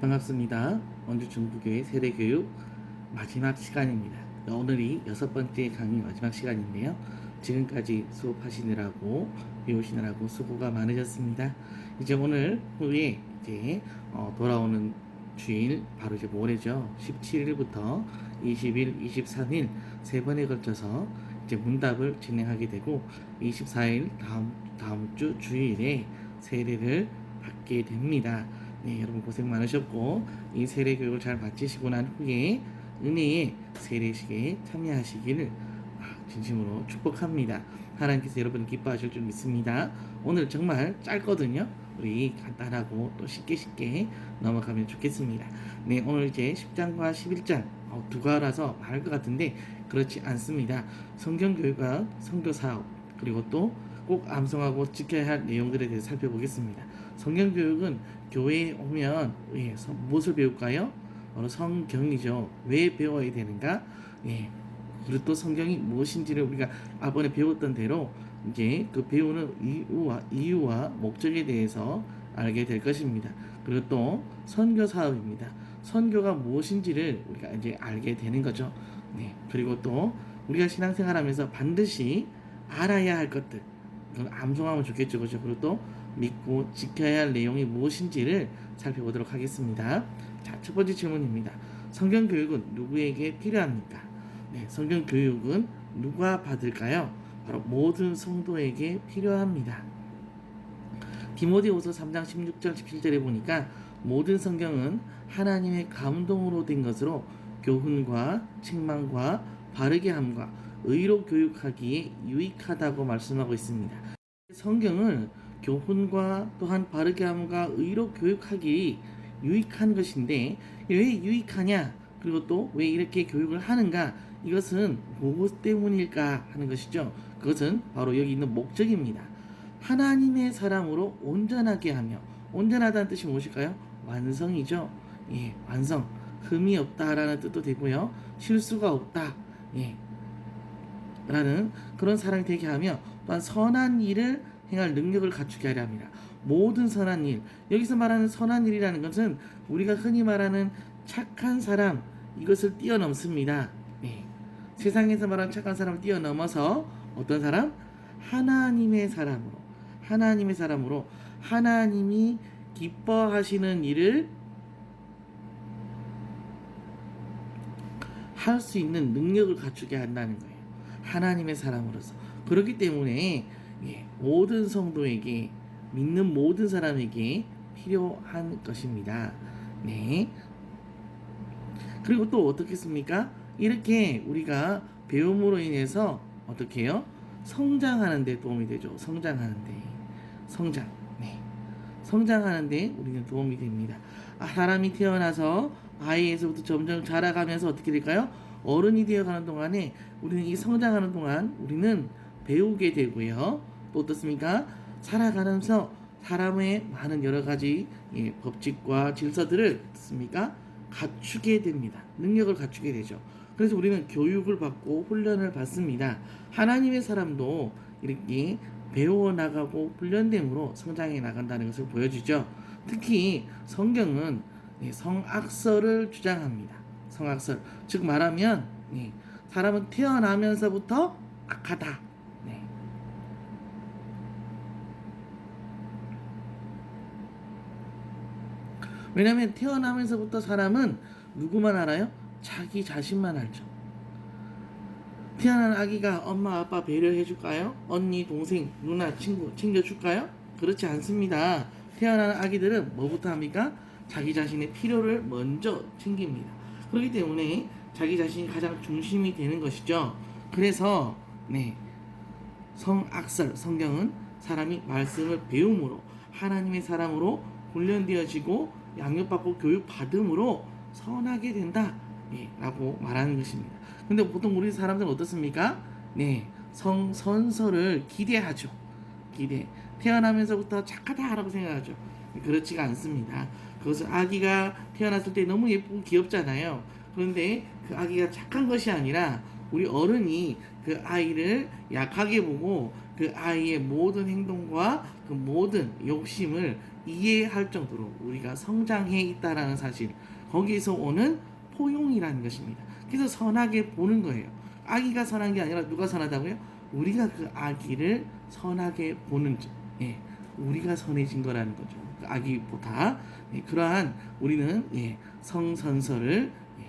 반갑습니다. 원주 중부교회 세대교육 마지막 시간입니다. 오늘이 6번째 강의 마지막 시간인데요. 지금까지 수업하시느라고 배우시느라고 수고가 많으셨습니다. 이제 오늘 후에 이제 돌아오는 주일 바로 이제 모레죠. 17일부터 20일, 23일 세 번에 걸쳐서 이제 문답을 진행하게 되고 24일 다음 주 주일에 세례를 받게 됩니다. 네, 여러분 고생 많으셨고 이 세례 교육을 잘 마치시고 난 후에 은혜의 세례식에 참여하시기를 진심으로 축복합니다. 하나님께서 여러분 기뻐하실 줄 믿습니다. 오늘 정말 짧거든요. 우리 간단하고 또 쉽게 넘어가면 좋겠습니다. 네, 오늘 이제 10장과 11장 두 과라서 많을 것 같은데 그렇지 않습니다. 성경교육과 성교사업 그리고 또 꼭 암송하고 지켜야 할 내용들에 대해서 살펴보겠습니다. 성경교육은 교회에 오면 무엇을 배울까요? 성경이죠. 왜 배워야 되는가? 예. 그리고 또 성경이 무엇인지를 우리가 앞번에 배웠던 대로 이제 그 배우는 이유와 목적에 대해서 알게 될 것입니다. 그리고 또 선교 사업입니다. 선교가 무엇인지를 우리가 이제 알게 되는 거죠. 네. 그리고 또 우리가 신앙생활하면서 반드시 알아야 할 것들, 그건 암송하면 좋겠죠, 그렇죠? 그리고 또 믿고 지켜야 할 내용이 무엇인지를 살펴보도록 하겠습니다. 자, 첫 번째 질문입니다. 성경 교육은 누구에게 필요합니까? 네, 성경 교육은 누가 받을까요? 바로 모든 성도에게 필요합니다. 디모데후서 3장 16절 17절에 보니까 모든 성경은 하나님의 감동으로 된 것으로 교훈과 책망과 바르게 함과 의로 교육하기에 유익하다고 말씀하고 있습니다. 성경은 교훈과 또한 바르게 함과 의로 교육하기 유익한 것인데 왜 유익하냐? 그리고 또 왜 이렇게 교육을 하는가? 이것은 무엇 때문일까 하는 것이죠. 그것은 바로 여기 있는 목적입니다. 하나님의 사람으로 온전하게 하며, 온전하다는 뜻이 무엇일까요? 완성이죠. 예, 완성. 흠이 없다라는 뜻도 되고요. 실수가 없다. 예, 라는 그런 사람이 되게 하며 또한 선한 일을 행할 능력을 갖추게 하려 합니다. 모든 선한 일, 여기서 말하는 선한 일이라는 것은 우리가 흔히 말하는 착한 사람, 이것을 뛰어넘습니다. 네. 세상에서 말하는 착한 사람을 뛰어넘어서 어떤 사람? 하나님의 사람으로 하나님이 기뻐하시는 일을 할 수 있는 능력을 갖추게 한다는 거예요. 하나님의 사람으로서. 그렇기 때문에 모든 성도에게, 믿는 모든 사람에게 필요한 것입니다. 네. 그리고 또 어떻겠습니까? 이렇게 우리가 배움으로 인해서 어떻게 해요? 성장하는 데 도움이 되죠. 성장. 네. 성장하는 데 우리는 도움이 됩니다. 사람이 태어나서 아이에서부터 점점 자라가면서 어떻게 될까요? 어른이 되어가는 동안에 우리는 이 성장하는 동안 우리는 배우게 되고요. 또 어떻습니까? 살아가면서 사람의 많은 여러 가지 법칙과 질서들을 어떻습니까? 갖추게 됩니다. 능력을 갖추게 되죠. 그래서 우리는 교육을 받고 훈련을 받습니다. 하나님의 사람도 이렇게 배워나가고 훈련됨으로 성장해 나간다는 것을 보여주죠. 특히 성경은 성악설을 주장합니다. 성악설. 즉 말하면 사람은 태어나면서부터 악하다. 네. 왜냐하면 태어나면서부터 사람은 누구만 알아요? 자기 자신만 알죠. 태어난 아기가 엄마 아빠 배려해 줄까요? 언니 동생 누나 친구 챙겨줄까요? 그렇지 않습니다. 태어난 아기들은 뭐부터 합니까? 자기 자신의 필요를 먼저 챙깁니다. 그렇기 때문에 자기 자신이 가장 중심이 되는 것이죠. 그래서 성악설, 성경은 사람이 말씀을 배움으로 하나님의 사람으로 훈련되어지고 양육받고 교육받음으로 선하게 된다 라고 말하는 것입니다. 근데 보통 우리 사람들은 어떻습니까? 선서를 기대하죠. 태어나면서부터 착하다라고 생각하죠. 그렇지가 않습니다. 그것은 아기가 태어났을 때 너무 예쁘고 귀엽잖아요. 그런데 그 아기가 착한 것이 아니라 우리 어른이 그 아이를 약하게 보고 그 아이의 모든 행동과 그 모든 욕심을 이해할 정도로 우리가 성장해 있다라는 사실, 거기에서 오는 포용이라는 것입니다. 그래서 선하게 보는 거예요. 아기가 선한 게 아니라 누가 선하다고요? 우리가 그 아기를 선하게 보는, 예, 우리가 선해진 거라는 거죠. 그 아기보다. 예, 그러한 우리는, 예, 성선설을, 예,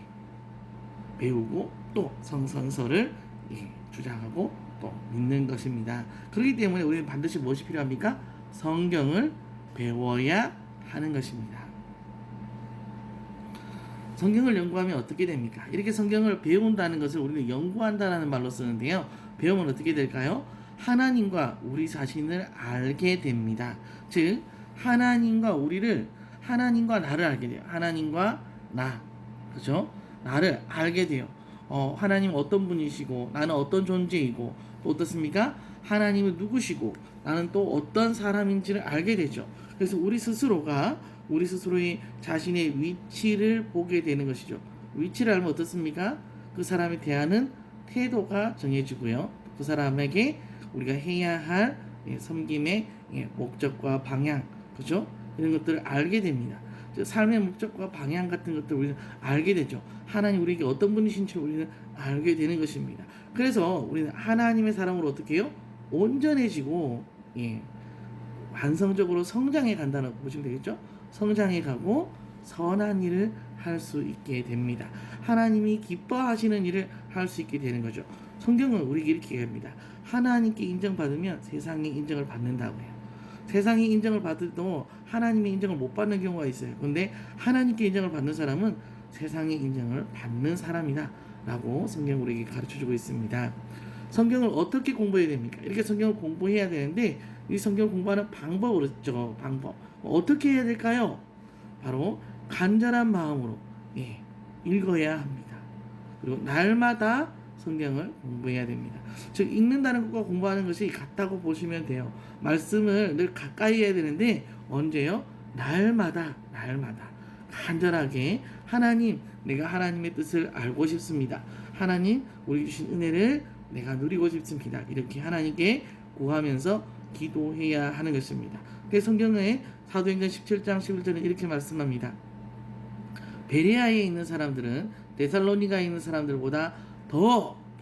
배우고 또 성선설을, 예, 주장하고 또 믿는 것입니다. 그렇기 때문에 우리는 반드시 무엇이 필요합니까? 성경을 배워야 하는 것입니다. 성경을 연구하면 어떻게 됩니까? 이렇게 성경을 배운다는 것을 우리는 연구한다라는 말로 쓰는데요. 배우면 어떻게 될까요? 하나님과 우리 자신을 알게 됩니다. 즉 하나님과 우리를, 하나님과 나를 알게 돼요. 하나님과 나, 그죠? 나를 알게 돼요. 하나님 어떤 분이시고 나는 어떤 존재이고 또 어떻습니까? 하나님은 누구시고 나는 또 어떤 사람인지를 알게 되죠. 그래서 우리 스스로가 우리 스스로의 자신의 위치를 보게 되는 것이죠. 위치를 알면 어떻습니까? 그 사람에 대하는 태도가 정해지고요. 그 사람에게 우리가 해야 할, 예, 섬김의, 예, 목적과 방향, 그죠? 이런 것들을 알게 됩니다. 삶의 목적과 방향 같은 것들을 우리는 알게 되죠. 하나님 우리에게 어떤 분이신지 우리는 알게 되는 것입니다. 그래서 우리는 하나님의 사람으로 어떻게 해요? 온전해지고, 예, 완성적으로 성장해 간다는 보시면 되겠죠? 성장해 가고 선한 일을 할 수 있게 됩니다. 하나님이 기뻐하시는 일을 할 수 있게 되는 거죠. 성경은 우리에게 이렇게 얘기합니다. 하나님께 인정받으면 세상의 인정을 받는다고 해요. 세상의 인정을 받아도 하나님의 인정을 못 받는 경우가 있어요. 그런데 하나님께 인정을 받는 사람은 세상의 인정을 받는 사람이다 라고 성경 우리에게 가르쳐주고 있습니다. 성경을 어떻게 공부해야 됩니까? 이렇게 성경을 공부해야 되는데 이 성경을 공부하는 방법으로 있죠. 방법. 어떻게 해야 될까요? 바로 간절한 마음으로, 예, 읽어야 합니다. 그리고 날마다 성경을 공부해야 됩니다. 즉 읽는다는 것과 공부하는 것이 같다고 보시면 돼요. 말씀을 늘 가까이 해야 되는데 언제요? 날마다 간절하게 하나님, 내가 하나님의 뜻을 알고 싶습니다. 하나님, 우리 주신 은혜를 내가 누리고 싶습니다. 이렇게 하나님께 구하면서 기도해야 하는 것입니다. 그래서 성경에 사도행전 17장 11절은 이렇게 말씀합니다. 베레아에 있는 사람들은 데살로니가에 있는 사람들보다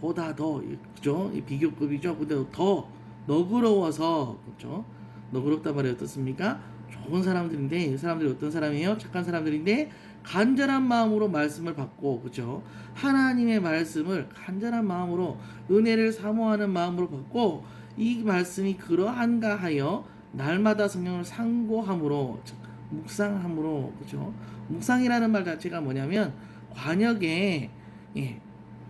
보다 더, 그죠? 비교급이죠. 근데 더 너그러워서, 그죠? 너그럽단 말이 어떻습니까? 좋은 사람들인데, 이 사람들이 어떤 사람이에요? 착한 사람들인데 간절한 마음으로 말씀을 받고, 그죠? 하나님의 말씀을 간절한 마음으로, 은혜를 사모하는 마음으로 받고, 이 말씀이 그러한가 하여 날마다 성경을 상고함으로, 묵상함으로, 그죠? 묵상이라는 말 자체가 뭐냐면 관역에, 예,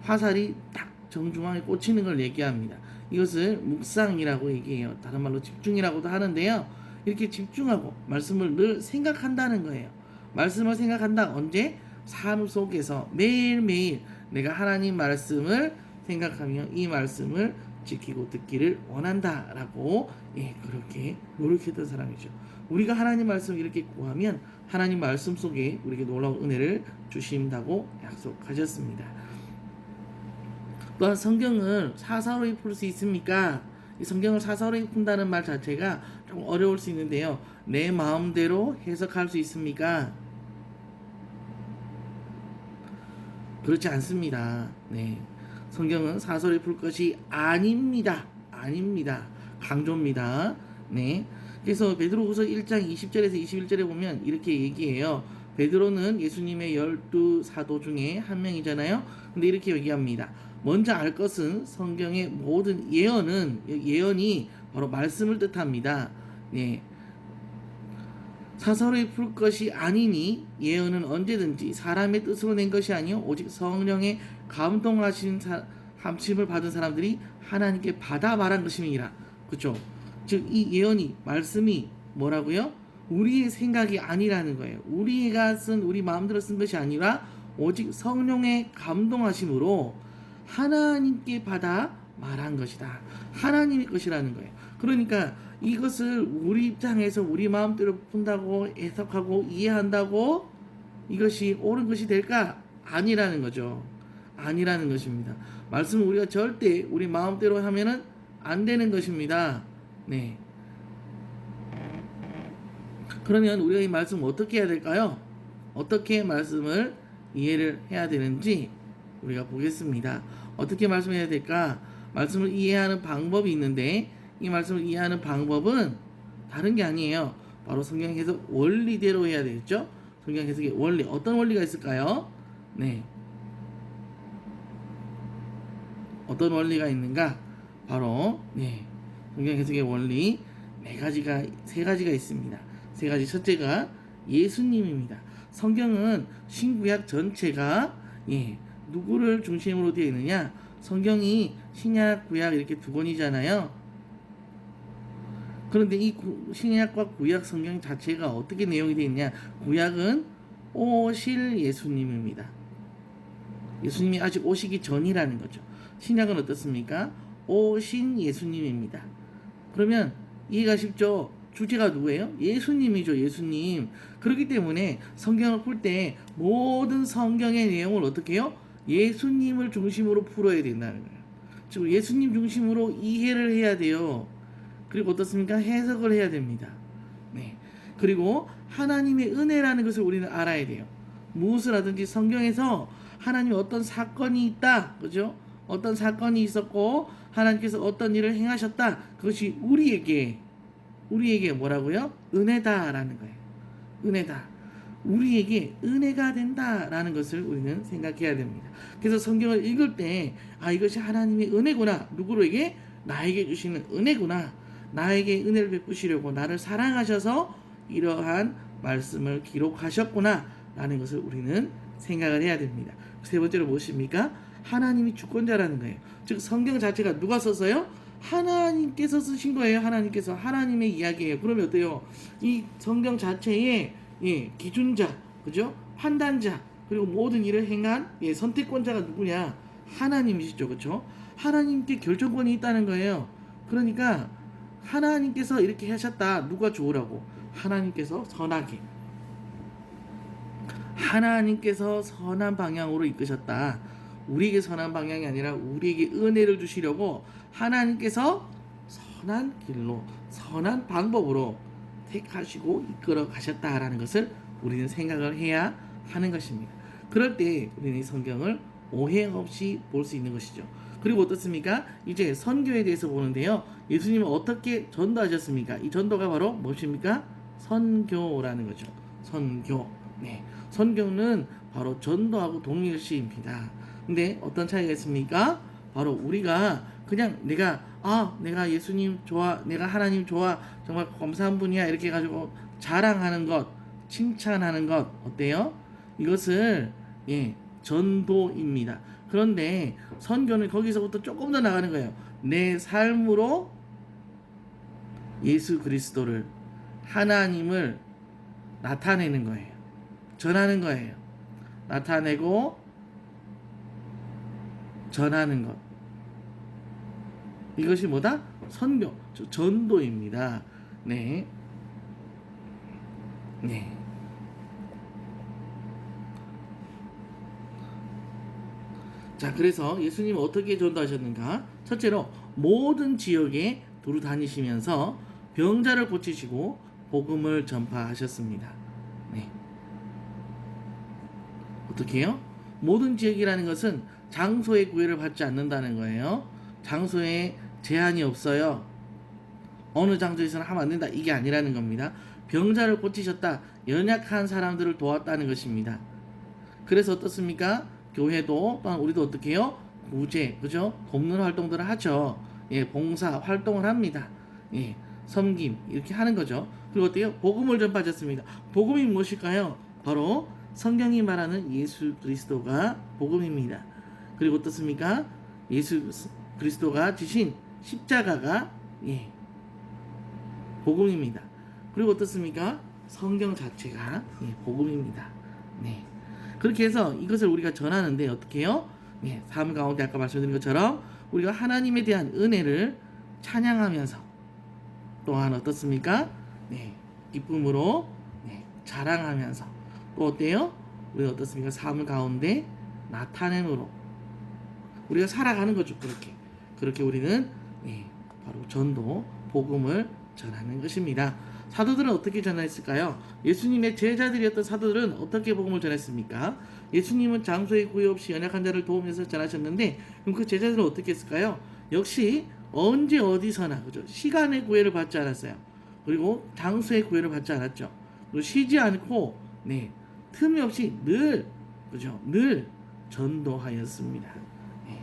화살이 딱 정중앙에 꽂히는 걸 얘기합니다. 이것을 묵상이라고 얘기해요. 다른 말로 집중이라고도 하는데요. 이렇게 집중하고 말씀을 늘 생각한다는 거예요. 말씀을 생각한다. 언제? 삶 속에서 매일매일 내가 하나님 말씀을 생각하며 이 말씀을 지키고 듣기를 원한다라고, 예, 그렇게 노력했던 사람이죠. 우리가 하나님 말씀을 이렇게 구하면 하나님 말씀 속에 우리에게 놀라운 은혜를 주신다고 약속하셨습니다. 또한 성경을 사사로이 풀 수 있습니까? 이 성경을 사사로이 푼다는 말 자체가 좀 어려울 수 있는데요. 내 마음대로 해석할 수 있습니까? 그렇지 않습니다. 네. 성경은 사설이 풀 것이 아닙니다. 강조입니다. 네. 그래서 베드로후서 1장 20절에서 21절에 보면 이렇게 얘기해요. 베드로는 예수님의 12 사도 중에 한 명이잖아요. 근데 이렇게 얘기합니다. 먼저 알 것은 성경의 모든 예언이 바로 말씀을 뜻합니다. 네. 사설의 풀 것이 아니니 예언은 언제든지 사람의 뜻으로 낸 것이 아니요 오직 성령의 감동하신 함침을 받은 사람들이 하나님께 받아 말한 것임이라. 그렇죠? 즉 이 예언이, 말씀이 뭐라고요? 우리의 생각이 아니라는 거예요. 우리 마음대로 쓴 것이 아니라 오직 성령의 감동하심으로 하나님께 받아 말한 것이다. 하나님의 것이라는 거예요. 그러니까 이것을 우리 입장에서 우리 마음대로 푼다고 해석하고 이해한다고 이것이 옳은 것이 될까? 아니라는 거죠. 아니라는 것입니다. 말씀은 우리가 절대 우리 마음대로 하면은 안 되는 것입니다. 네. 그러면 우리가 이 말씀을 어떻게 해야 될까요? 어떻게 말씀을 이해를 해야 되는지 우리가 보겠습니다. 어떻게 말씀해야 될까? 말씀을 이해하는 방법이 있는데 이 말씀을 이해하는 방법은 다른 게 아니에요. 바로 성경 해석 원리대로 해야 되겠죠? 성경 해석의 원리, 어떤 원리가 있을까요? 네, 어떤 원리가 있는가? 바로 성경 해석의 원리 세 가지가 있습니다. 세 가지. 첫째가 예수님입니다. 성경은 신구약 전체가 누구를 중심으로 되어 있느냐? 성경이 신약, 구약 이렇게 두 권이잖아요. 그런데 이 신약과 구약 성경 자체가 어떻게 내용이 되어 있냐? 구약은 오실 예수님입니다. 예수님이 아직 오시기 전이라는 거죠. 신약은 어떻습니까? 오신 예수님입니다. 그러면 이해가 쉽죠? 주제가 누구예요? 예수님이죠. 예수님. 그렇기 때문에 성경을 풀 때 모든 성경의 내용을 어떻게 해요? 예수님을 중심으로 풀어야 된다는 거예요. 즉 예수님 중심으로 이해를 해야 돼요. 그리고 어떻습니까? 해석을 해야 됩니다. 네. 그리고 하나님의 은혜라는 것을 우리는 알아야 돼요. 무엇을 하든지 성경에서 하나님의 어떤 사건이 있다. 그죠? 어떤 사건이 있었고 하나님께서 어떤 일을 행하셨다. 그것이 우리에게 뭐라고요? 은혜다라는 거예요. 은혜다. 우리에게 은혜가 된다라는 것을 우리는 생각해야 됩니다. 그래서 성경을 읽을 때 이것이 하나님의 은혜구나. 누구에게? 나에게 주시는 은혜구나. 나에게 은혜를 베푸시려고 나를 사랑하셔서 이러한 말씀을 기록하셨구나 라는 것을 우리는 생각을 해야 됩니다. 세 번째로 무엇입니까? 하나님이 주권자라는 거예요. 즉 성경 자체가 누가 써서요? 하나님께서 쓰신 거예요. 하나님께서. 하나님의 이야기예요. 그러면 어때요? 이 성경 자체의 기준자, 그죠? 판단자, 그리고 모든 일을 행한 선택권자가 누구냐? 하나님이시죠. 그렇죠? 하나님께 결정권이 있다는 거예요. 그러니까 하나님께서 이렇게 하셨다. 누가 좋으라고? 하나님께서 선하게. 하나님께서 선한 방향으로 이끄셨다. 우리에게 선한 방향이 아니라 우리에게 은혜를 주시려고 하나님께서 선한 길로, 선한 방법으로 택하시고 이끌어 가셨다라는 것을 우리는 생각을 해야 하는 것입니다. 그럴 때 우리는 이 성경을 오해 없이 볼 수 있는 것이죠. 그리고 어떻습니까? 이제 선교에 대해서 보는데요. 예수님은 어떻게 전도하셨습니까? 이 전도가 바로 무엇입니까? 선교라는 거죠. 선교. 네. 선교는 바로 전도하고 동일시입니다. 근데 어떤 차이가 있습니까? 바로 우리가 그냥 내가 예수님 좋아, 내가 하나님 좋아, 정말 감사한 분이야 이렇게 해가지고 자랑하는 것, 칭찬하는 것 어때요? 이것을 전도입니다. 그런데 선교는 거기서부터 조금 더 나가는 거예요. 내 삶으로 예수 그리스도를, 하나님을 나타내는 거예요. 전하는 거예요. 나타내고 전하는 것. 이것이 뭐다? 선교, 전도입니다. 네. 네. 자, 그래서 예수님은 어떻게 전도하셨는가? 첫째로 모든 지역에 두루 다니시면서 병자를 고치시고 복음을 전파하셨습니다. 네. 어떻게 해요? 모든 지역이라는 것은 장소의 구애를 받지 않는다는 거예요. 장소에 제한이 없어요. 어느 장소에서는 하면 안 된다. 이게 아니라는 겁니다. 병자를 고치셨다. 연약한 사람들을 도왔다는 것입니다. 그래서 어떻습니까? 교회도 또한 우리도 어떻게 해요? 구제, 그죠? 돕는 활동들을 하죠. 봉사 활동을 합니다. 섬김 이렇게 하는 거죠. 그리고 어때요? 복음을 전파하셨습니다. 복음이 무엇일까요? 바로 성경이 말하는 예수 그리스도가 복음입니다. 그리고 어떻습니까? 예수 그리스도가 지신 십자가가 복음입니다. 그리고 어떻습니까? 성경 자체가 복음입니다. 네. 그렇게 해서 이것을 우리가 전하는데 어떻게 해요? 삶 가운데 아까 말씀드린 것처럼 우리가 하나님에 대한 은혜를 찬양하면서 또한 어떻습니까? 기쁨으로 자랑하면서 또 어때요? 우리가 어떻습니까? 삶 가운데 나타냄으로 우리가 살아가는 거죠. 그렇게 우리는 바로 전도, 복음을 전하는 것입니다. 사도들은 어떻게 전했을까요? 예수님의 제자들이었던 사도들은 어떻게 복음을 전했습니까? 예수님은 장소의 구애 없이 연약한 자를 도우면서 전하셨는데 그럼 그 제자들은 어떻게 했을까요? 역시 언제 어디서나 그죠? 시간의 구애를 받지 않았어요. 그리고 장소의 구애를 받지 않았죠. 그리고 쉬지 않고 틈이 없이 늘 그죠? 늘 전도하였습니다. 네.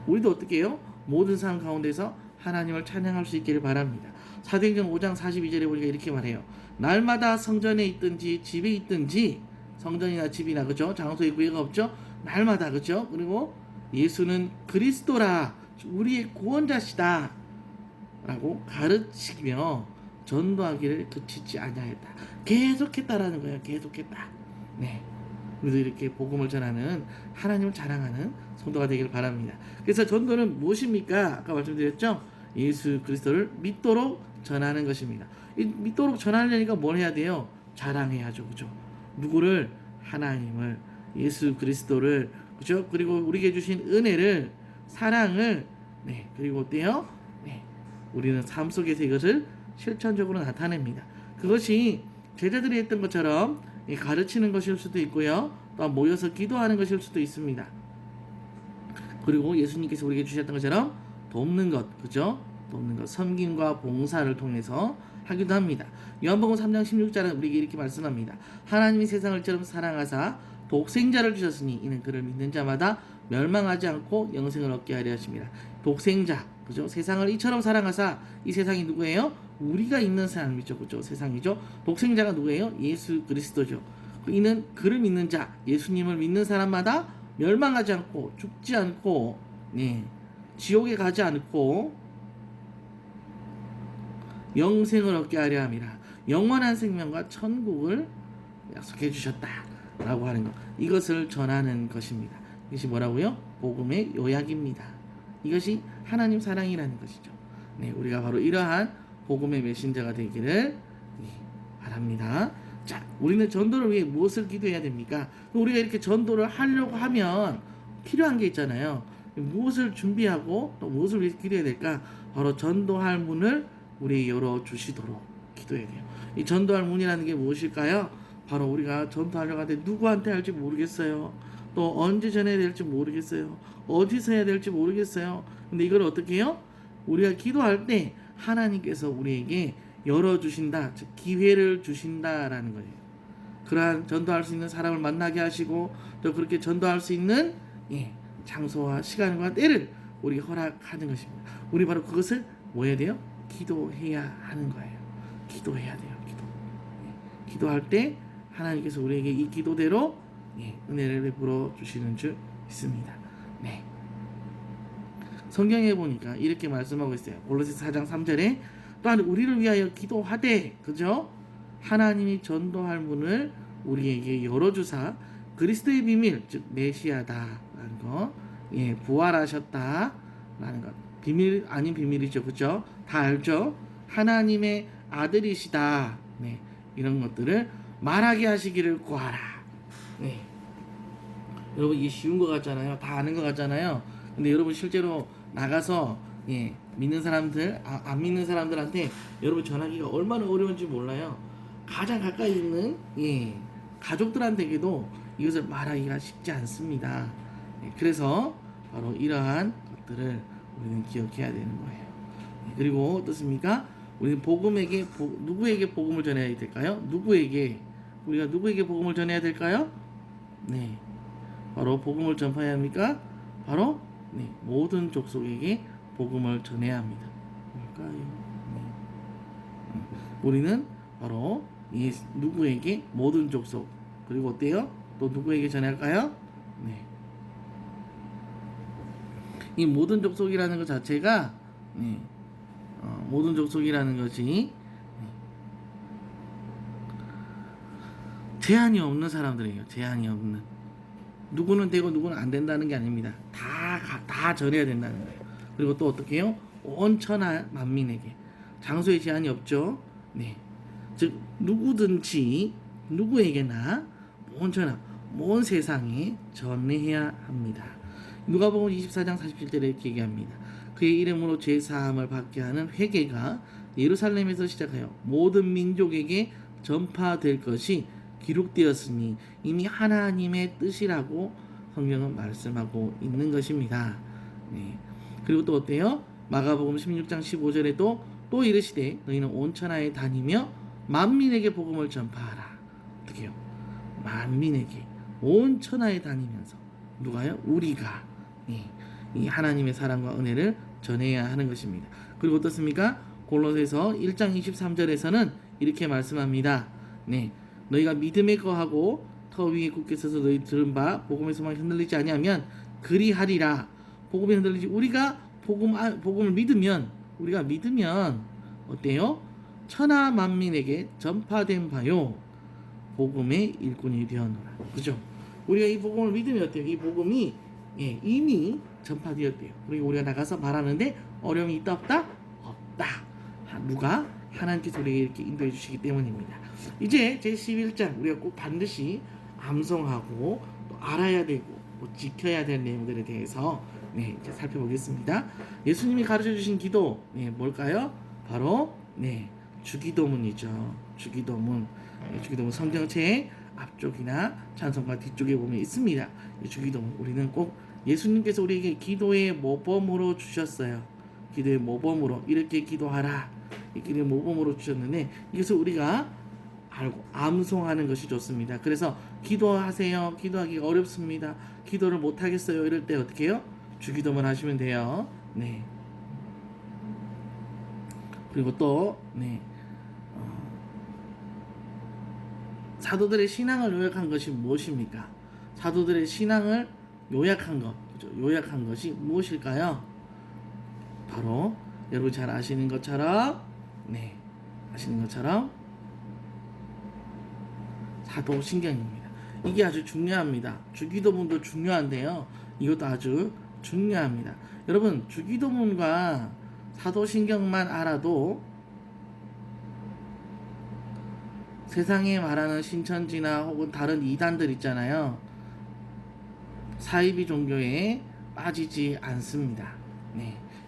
우리도 어떻게 해요? 모든 상황 가운데서 하나님을 찬양할 수 있기를 바랍니다. 사도행전 5장 42절에 우리가 이렇게 말해요. 날마다 성전에 있든지 집에 있든지 성전이나 집이나 그죠? 장소에 구애가 없죠? 날마다 그죠? 그리고 예수는 그리스도라 우리의 구원자시다 라고 가르치며 전도하기를 그치지 아니하였다. 계속했다라는 거예요. 계속했다. 네. 우리도 이렇게 복음을 전하는 하나님을 자랑하는 성도가 되기를 바랍니다. 그래서 전도는 무엇입니까? 아까 말씀드렸죠? 예수 그리스도를 믿도록 전하는 것입니다. 이 믿도록 전하려니까 뭘 해야 돼요? 자랑해야죠. 그죠? 누구를? 하나님을, 예수 그리스도를, 그죠? 그리고 우리에게 주신 은혜를, 사랑을, 그리고 어때요? 우리는 삶 속에서 이것을 실천적으로 나타냅니다. 그것이 제자들이 했던 것처럼 가르치는 것일 수도 있고요. 또 모여서 기도하는 것일 수도 있습니다. 그리고 예수님께서 우리에게 주셨던 것처럼 돕는 것, 그죠? 돕는 것, 섬김과 봉사를 통해서 하기도 합니다. 요한복음 3장 16절은 우리에게 이렇게 말씀합니다. 하나님이 세상을 처럼 사랑하사 독생자를 주셨으니 이는 그를 믿는 자마다 멸망하지 않고 영생을 얻게 하려 하십니다. 독생자, 그죠? 세상을 이처럼 사랑하사 이 세상이 누구예요? 우리가 있는 사람이죠, 그죠? 세상이죠. 독생자가 누구예요? 예수 그리스도죠. 이는 그를 믿는 자, 예수님을 믿는 사람마다 멸망하지 않고 죽지 않고 지옥에 가지 않고 영생을 얻게 하려 함이라. 영원한 생명과 천국을 약속해 주셨다라고 하는 것. 이것을 전하는 것입니다. 이것이 뭐라고요? 복음의 요약입니다. 이것이 하나님 사랑이라는 것이죠. 우리가 바로 이러한 복음의 메신저가 되기를 바랍니다. 자, 우리는 전도를 위해 무엇을 기도해야 됩니까? 우리가 이렇게 전도를 하려고 하면 필요한 게 있잖아요. 무엇을 준비하고 또 무엇을 위해 기도해야 될까? 바로 전도할 문을 우리 열어주시도록 기도해야 돼요. 이 전도할 문이라는 게 무엇일까요? 바로 우리가 전도하려고 하는데 누구한테 할지 모르겠어요. 또 언제 전해야 될지 모르겠어요. 어디서 해야 될지 모르겠어요. 근데 이걸 어떻게 해요? 우리가 기도할 때 하나님께서 우리에게 열어주신다, 즉 기회를 주신다라는 거예요. 그러한 전도할 수 있는 사람을 만나게 하시고 또 그렇게 전도할 수 있는 장소와 시간과 때를 우리가 허락하는 것입니다. 우리 바로 그것을 뭐 해야 돼요? 기도해야 하는 거예요. 기도해야 돼요. 기도할 때 하나님께서 우리에게 이 기도대로 은혜를 베풀어 주시는 줄 믿습니다. 성경에 보니까 이렇게 말씀하고 있어요. 골로새서 4장 3절에 또한 우리를 위하여 기도하되, 그죠? 하나님이 전도할 문을 우리에게 열어주사 그리스도의 비밀, 즉 메시아다라는 거, 부활하셨다라는 것. 비밀 아닌 비밀이죠, 그죠? 다 알죠? 하나님의 아들이시다. 이런 것들을 말하게 하시기를 구하라. 여러분 이게 쉬운 것 같잖아요. 다 아는 것 같잖아요. 근데 여러분 실제로 나가서 믿는 사람들, 안 믿는 사람들한테 여러분 전하기가 얼마나 어려운지 몰라요. 가장 가까이 있는 가족들한테도 이것을 말하기가 쉽지 않습니다. 그래서 바로 이러한 것들을 우리는 기억해야 되는 거예요. 그리고 어떻습니까? 우리는 누구에게 복음을 전해야 될까요? 우리가 누구에게 복음을 전해야 될까요? 바로 복음을 전파해야 합니까? 바로 모든 족속에게 복음을 전해야 합니다. 뭘까요? 우리는 바로 누구에게? 모든 족속. 그리고 어때요? 또 누구에게 전할까요? 이 모든 족속이라는 것 자체가 모든 족속이라는 것이 제한이 없는 사람들이에요. 제한이 없는. 누구는 되고 누구는 안 된다는 게 아닙니다. 다 전해야 된다는 거예요. 그리고 또 어떻게 해요? 온 천하 만민에게. 장소에 제한이 없죠. 즉 누구든지 누구에게나 온 천하, 온 세상에 전해야 합니다. 누가복음 24장 47절에 이렇게 얘기합니다. 그의 이름으로 죄 사함을 받게 하는 회개가 예루살렘에서 시작하여 모든 민족에게 전파될 것이 기록되었으니 이미 하나님의 뜻이라고 성경은 말씀하고 있는 것입니다. 네. 그리고 또 어때요? 마가복음 16장 15절에도 또 이르시되 너희는 온 천하에 다니며 만민에게 복음을 전파하라. 어떻게 해요? 만민에게 온 천하에 다니면서 누가요? 우리가 이 하나님의 사랑과 은혜를 전해야 하는 것입니다. 그리고 어떻습니까? 골로새서 1장 23절에서는 이렇게 말씀합니다. 네, 너희가 믿음에 거하고 터 위에 굳게 서서 너희 들은 바 복음의 소망이 흔들리지 아니하면 그리하리라. 복음이 흔들리지 우리가 복음을 믿으면 어때요? 천하 만민에게 전파된 바요 복음의 일꾼이 되었노라. 그죠? 우리가 이 복음을 믿으면 어때요? 이 복음이 이미 전파되었대요. 그리고 우리가 나가서 말하는데 어려움이 있다 없다? 없다. 누가? 하나님께서 우리에게 이렇게 인도해 주시기 때문입니다. 이제 제11장 우리가 꼭 반드시 암송하고 또 알아야 되고 또 지켜야 될 내용들에 대해서 이제 살펴보겠습니다. 예수님이 가르쳐 주신 기도 뭘까요? 바로 주기도문이죠. 주기도문. 주기도문 성경책 앞쪽이나 찬송가 뒤쪽에 보면 있습니다. 이 주기도문 우리는 꼭 예수님께서 우리에게 기도의 모범으로 주셨어요. 기도의 모범으로 이렇게 기도하라. 이 기도의 모범으로 주셨는데 이것을 우리가 알고 암송하는 것이 좋습니다. 그래서 기도하세요. 기도하기가 어렵습니다. 기도를 못하겠어요. 이럴 때 어떻게 해요? 주기도문 하시면 돼요. 네. 그리고 또 사도들의 신앙을 요약한 것이 무엇입니까? 사도들의 신앙을 요약한 것, 그죠? 요약한 것이 무엇일까요? 바로 여러분 잘 아시는 것처럼, 사도신경입니다. 이게 아주 중요합니다. 주기도문도 중요한데요. 이것도 아주 중요합니다. 여러분 주기도문과 사도신경만 알아도 세상에 말하는 신천지나 혹은 다른 이단들 있잖아요. 사이비 종교에 빠지지 않습니다.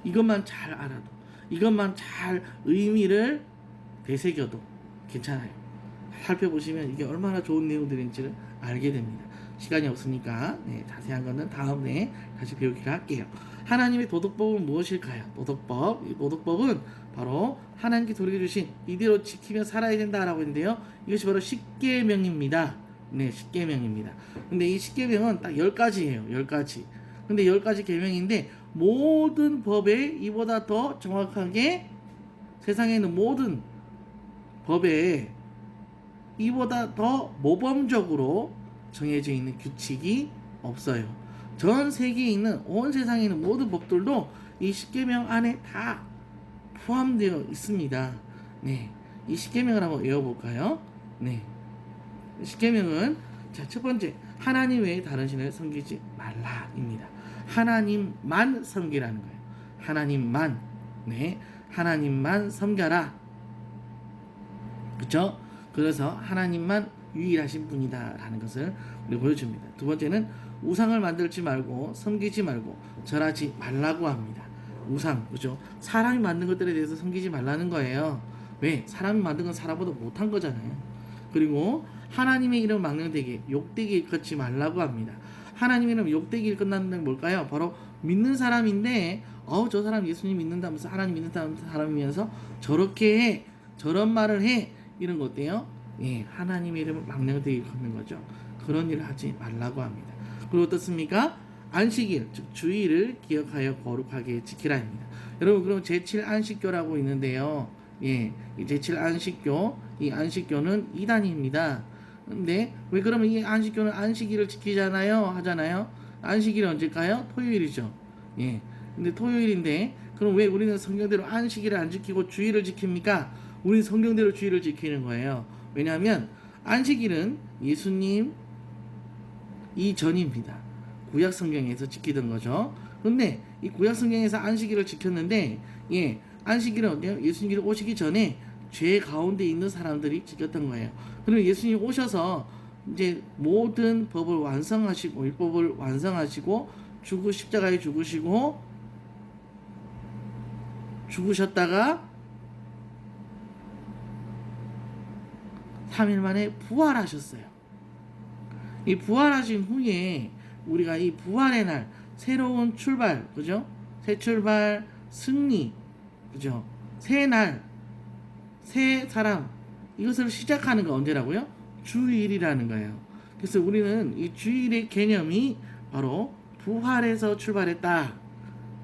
이것만 잘 알아도, 이것만 잘 의미를 되새겨도 괜찮아요. 살펴보시면 이게 얼마나 좋은 내용들인지를 알게 됩니다. 시간이 없으니까 자세한 거는 다음에 다시 배우기로 할게요. 하나님의 도덕법은 무엇일까요? 도덕법. 이 도덕법은 바로 하나님께 우리에게 주신 이대로 지키며 살아야 된다라고 했는데요. 이것이 바로 십계명입니다. 십계명입니다. 근데 이 십계명은 딱 10가지예요. 10가지. 근데 10가지 계명인데 모든 법에 이보다 더 정확하게 세상에 있는 모든 법에 이보다 더 모범적으로 정해져 있는 규칙이 없어요. 전 세계에 있는 온 세상에 있는 모든 법들도 이 십계명 안에 다 포함되어 있습니다. 이 십계명을 한번 외워볼까요? 십계명은 첫 번째 하나님 외에 다른 신을 섬기지 말라입니다. 하나님만 섬기라는 거예요. 하나님만 하나님만 섬겨라. 그렇죠? 그래서 하나님만 유일하신 분이다라는 것을 우리 보여줍니다. 두 번째는 우상을 만들지 말고 섬기지 말고 절하지 말라고 합니다. 우상, 그죠? 사람이 만든 것들에 대해서 섬기지 말라는 거예요. 왜? 사람이 만든 건 사람보다 못한 거잖아요. 그리고 하나님의 이름 망령되게 욕되게 일컫지 말라고 합니다. 하나님의 이름 욕되게 일컫는 건 뭘까요? 바로 믿는 사람인데 저 사람 예수님 믿는다면서 하나님 믿는 사람이면서 저렇게 해, 저런 말을 해, 이런 거 어때요? 하나님의 이름을 망령되게 일컫는 거죠. 그런 일을 하지 말라고 합니다. 그리고 어떻습니까? 안식일, 즉 주일을 기억하여 거룩하게 지키라입니다. 여러분 그럼 제7안식교라고 있는데요. 이 제7안식교, 이 안식교는 이단입니다. 근데 왜 그러면 이 안식교는 안식일을 지키잖아요, 하잖아요. 안식일이 언제일까요? 토요일이죠. 근데 토요일인데 그럼 왜 우리는 성경대로 안식일을 안 지키고 주일을 지킵니까? 우리는 성경대로 주일을 지키는 거예요. 왜냐하면 안식일은 예수님 이전입니다. 구약 성경에서 지키던 거죠. 그런데 이 구약 성경에서 안식일을 지켰는데 안식일은 어때요? 예수님이 오시기 전에 죄 가운데 있는 사람들이 지켰던 거예요. 그러면 예수님이 오셔서 이제 모든 법을 완성하시고 율법을 완성하시고 십자가에 죽으시고 죽으셨다가 3일 만에 부활하셨어요. 이 부활하신 후에 우리가 이 부활의 날, 새로운 출발, 그죠? 새 출발, 승리, 그죠? 새 날, 새 사람, 이것을 시작하는 거 언제라고요? 주일이라는 거예요. 그래서 우리는 이 주일의 개념이 바로 부활에서 출발했다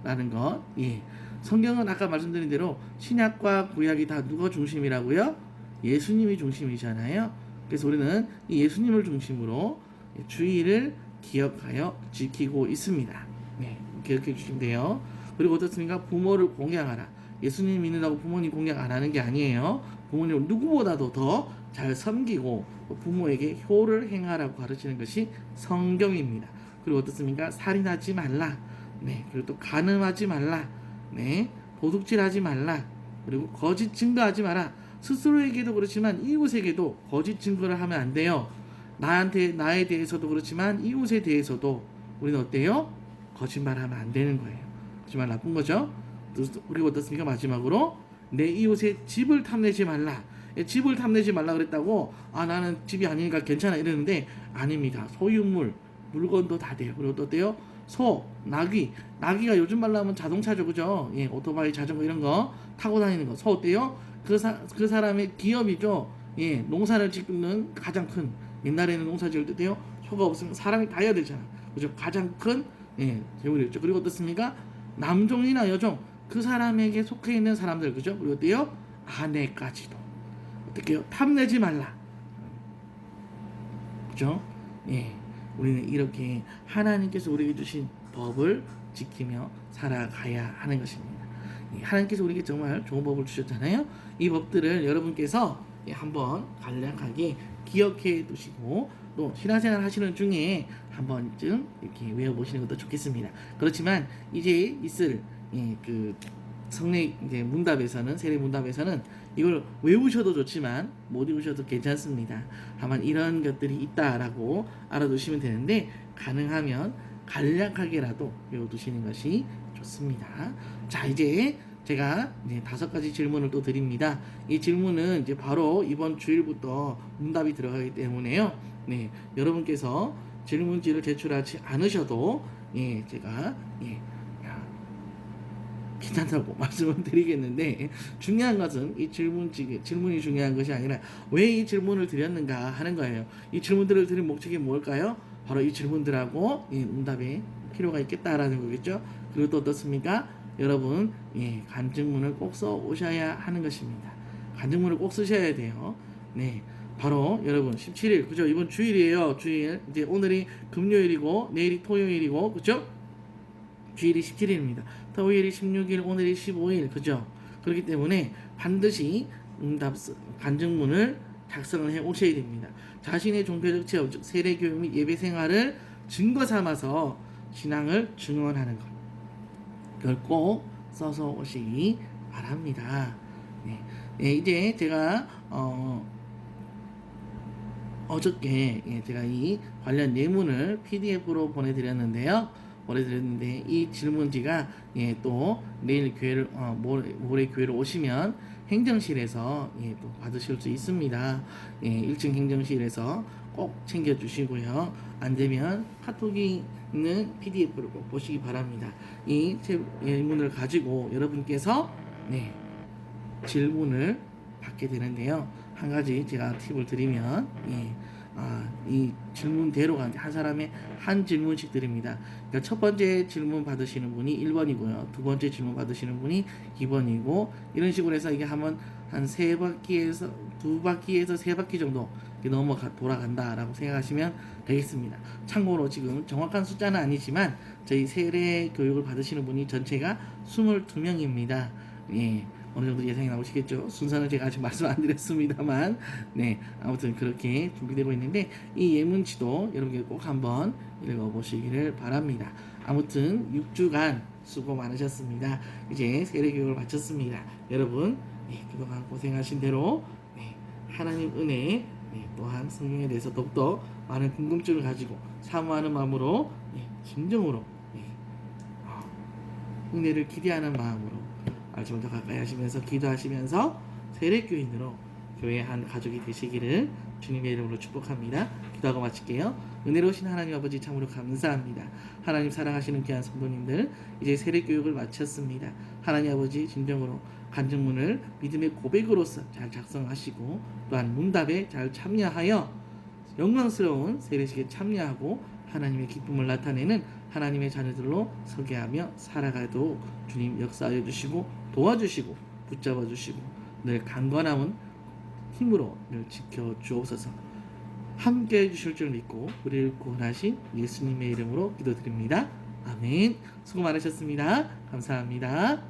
라는 것. 예. 성경은 아까 말씀드린 대로 신약과 구약이 다 누가 중심이라고요? 예수님이 중심이잖아요. 그래서 우리는 이 예수님을 중심으로 주일을 기억하여 지키고 있습니다. 네, 기억해 주시면 돼요. 그리고 어떻습니까? 부모를 공경하라. 예수님 믿는다고 부모님 공경 안 하는 게 아니에요. 부모님을 누구보다도 더 잘 섬기고 부모에게 효를 행하라고 가르치는 것이 성경입니다. 그리고 어떻습니까? 살인하지 말라. 네, 그리고 또 간음하지 말라. 네, 도둑질하지 말라. 그리고 거짓 증거하지 마라. 스스로에게도 그렇지만 이웃에게도 거짓 증거를 하면 안 돼요. 나에 대해서도 그렇지만 이웃에 대해서도 우리는 어때요? 거짓말하면 안 되는 거예요. 거짓말 나쁜 거죠. 그리고 어떻습니까? 마지막으로 내 이웃의 집을 탐내지 말라. 집을 탐내지 말라 그랬다고 나는 집이 아니니까 괜찮아 이러는데 아닙니다. 소유물, 물건도 다 돼요. 그리고 또 어때요? 소, 나귀가 요즘 말로 하면 자동차죠, 그죠? 예, 오토바이, 자전거 이런 거 타고 다니는 거. 소 어때요? 그 사람의 기업이죠. 예, 농사를 짓는 가장 큰, 옛날에는 농사 지을 때요 소가 없으면 사람이 다 해야 되잖아. 그죠? 가장 큰 재물이었죠. 그리고 어떻습니까? 남종이나 여종 그 사람에게 속해 있는 사람들, 그죠? 그리고 어때요? 아내까지도 어떻게요? 탐내지 말라. 그죠? 예, 우리는 이렇게 하나님께서 우리에게 주신 법을 지키며 살아가야 하는 것입니다. 하나님께서 우리에게 정말 좋은 법을 주셨잖아요. 이 법들을 여러분께서 한번 간략하게 기억해 두시고 또 신앙생활 하시는 중에 한 번쯤 이렇게 외워보시는 것도 좋겠습니다. 그렇지만 이제 있을 그 성례 이제 문답에서는 세례 문답에서는 이걸 외우셔도 좋지만 못 외우셔도 괜찮습니다. 다만 이런 것들이 있다라고 알아두시면 되는데 가능하면 간략하게라도 외워두시는 것이 좋습니다. 자, 이제 제가 이제 5가지 질문을 또 드립니다. 이 질문은 이제 바로 이번 주일부터 문답이 들어가기 때문에요. 네, 여러분께서 질문지를 제출하지 않으셔도 제가 괜찮다고 말씀을 드리겠는데 중요한 것은 이 질문이 중요한 것이 아니라 왜 이 질문을 드렸는가 하는 거예요. 이 질문들을 드린 목적이 뭘까요? 바로 이 질문들하고 응답에 필요가 있겠다라는 거겠죠. 그리고 또 어떻습니까? 여러분 간증문을 꼭 써 오셔야 하는 것입니다. 간증문을 꼭 쓰셔야 돼요. 네, 바로 여러분 17일 그죠? 이번 주일이에요. 주일 이제 오늘이 금요일이고 내일이 토요일이고 그죠? 주일이 17일입니다. 토요일이 16일, 오늘이 15일, 그죠? 그렇기 때문에 반드시 간증문을 작성을 해 오셔야 됩니다. 자신의 종교적 체험, 즉 세례 교육 및 예배 생활을 증거 삼아서 신앙을 증언하는 것. 그걸 꼭 써서 오시기 바랍니다. 네, 이제 제가 어저께 제가 이 관련 예문을 PDF로 보내드렸는데 이 질문지가 또 내일 교회를 모레 교회를 오시면 행정실에서 또 받으실 수 있습니다. 1층 행정실에서 꼭 챙겨주시고요. 안 되면 카톡이 있는 PDF를 꼭 보시기 바랍니다. 이 예문을 가지고 여러분께서 질문을 받게 되는데요. 한 가지 제가 팁을 드리면 이 질문대로가 한 사람의 한 질문씩 드립니다. 그러니까 첫 번째 질문 받으시는 분이 1번이고요. 두 번째 질문 받으시는 분이 2번이고 이런 식으로 해서 이게 하면 한 두 바퀴에서 세 바퀴 정도 돌아간다라고 생각하시면 되겠습니다. 참고로 지금 정확한 숫자는 아니지만 저희 세례 교육을 받으시는 분이 전체가 22명입니다. 어느 정도 예상이 나오시겠죠. 순서는 제가 아직 말씀 안 드렸습니다만 아무튼 그렇게 준비되고 있는데 이 예문지도 여러분께 꼭 한번 읽어보시기를 바랍니다. 아무튼 6주간 수고 많으셨습니다. 이제 세례교육을 마쳤습니다. 여러분 그동안 고생하신 대로 하나님 은혜 또한 성경에 대해서 더욱더 많은 궁금증을 가지고 사모하는 마음으로 진정으로 은혜를 기대하는 마음으로 말씀을 더 가까이 하시면서 기도하시면서 세례교인으로 교회 한 가족이 되시기를 주님의 이름으로 축복합니다. 기도하고 마칠게요. 은혜로우신 하나님 아버지 참으로 감사합니다. 하나님 사랑하시는 귀한 성도님들 이제 세례 교육을 마쳤습니다. 하나님 아버지 진정으로 간증문을 믿음의 고백으로서 잘 작성하시고 또한 문답에 잘 참여하여 영광스러운 세례식에 참여하고 하나님의 기쁨을 나타내는 하나님의 자녀들로 서게 하며 살아가도록 주님 역사하여 주시고 도와주시고 붙잡아 주시고 늘 강건함은 힘으로 늘 지켜 주옵소서. 함께 해 주실 줄 믿고 우리를 구원하신 예수님의 이름으로 기도드립니다. 아멘. 수고 많으셨습니다. 감사합니다.